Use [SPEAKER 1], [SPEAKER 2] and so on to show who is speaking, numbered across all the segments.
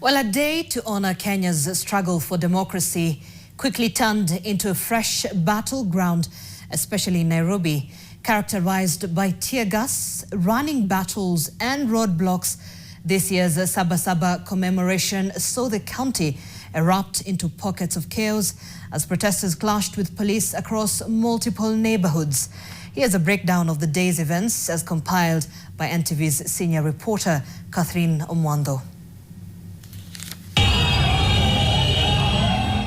[SPEAKER 1] Well, a day to honor Kenya's struggle for democracy quickly turned into a fresh battleground, especially in Nairobi, characterized by tear gas, running battles and roadblocks. This year's Saba Saba commemoration saw the county erupt into pockets of chaos as protesters clashed with police across multiple neighborhoods. Here's a breakdown of the day's events as compiled by NTV's senior reporter, Catherine Omwando.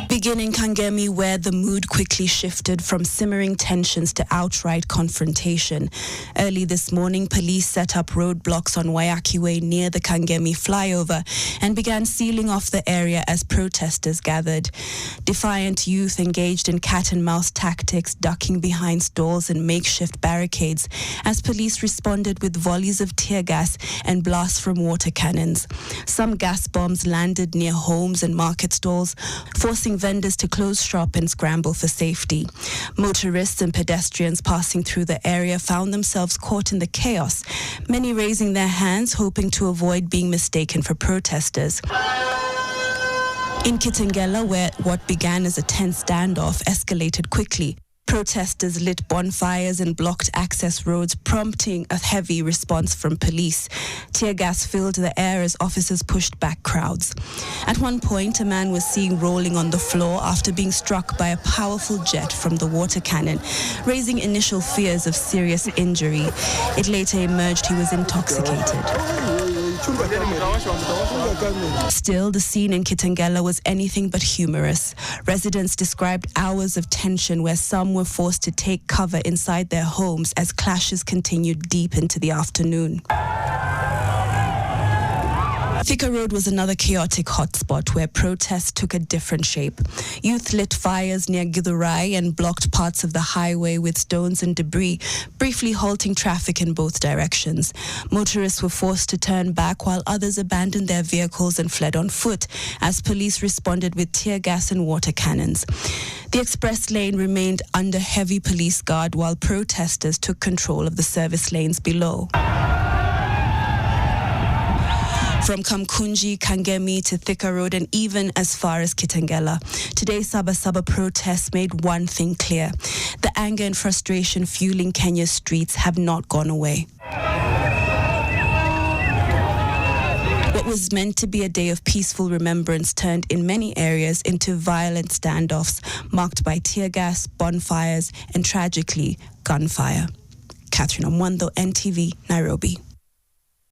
[SPEAKER 2] Beginning Kangemi, where the mood quickly shifted from simmering tensions to outright confrontation. Early this morning, police set up roadblocks on Wayaki Way near the Kangemi flyover and began sealing off the area as protesters gathered. Defiant youth engaged in cat-and-mouse tactics, ducking behind stalls and makeshift barricades as police responded with volleys of tear gas and blasts from water cannons. Some gas bombs landed near homes and market stalls, forcing vendors to close shop and scramble for safety. Motorists and pedestrians passing through the area found themselves caught in the chaos, many raising their hands hoping to avoid being mistaken for protesters. In Kitengela, where what began as a tense standoff escalated quickly, protesters lit bonfires and blocked access roads, prompting a heavy response from police. Tear gas filled the air as officers pushed back crowds. At one point, a man was seen rolling on the floor after being struck by a powerful jet from the water cannon, raising initial fears of serious injury. It later emerged he was intoxicated. Still, the scene in Kitengela was anything but humorous. Residents described hours of tension where some were forced to take cover inside their homes as clashes continued deep into the afternoon. Thika Road was another chaotic hotspot where protests took a different shape. Youth lit fires near Githurai and blocked parts of the highway with stones and debris, briefly halting traffic in both directions. Motorists were forced to turn back while others abandoned their vehicles and fled on foot as police responded with tear gas and water cannons. The express lane remained under heavy police guard while protesters took control of the service lanes below. From Kamkunji, Kangemi to Thika Road and even as far as Kitengela. Today's Saba Saba protests made one thing clear. The anger and frustration fueling Kenya's streets have not gone away. What was meant to be a day of peaceful remembrance turned in many areas into violent standoffs marked by tear gas, bonfires and tragically gunfire. Catherine Omwando, NTV, Nairobi.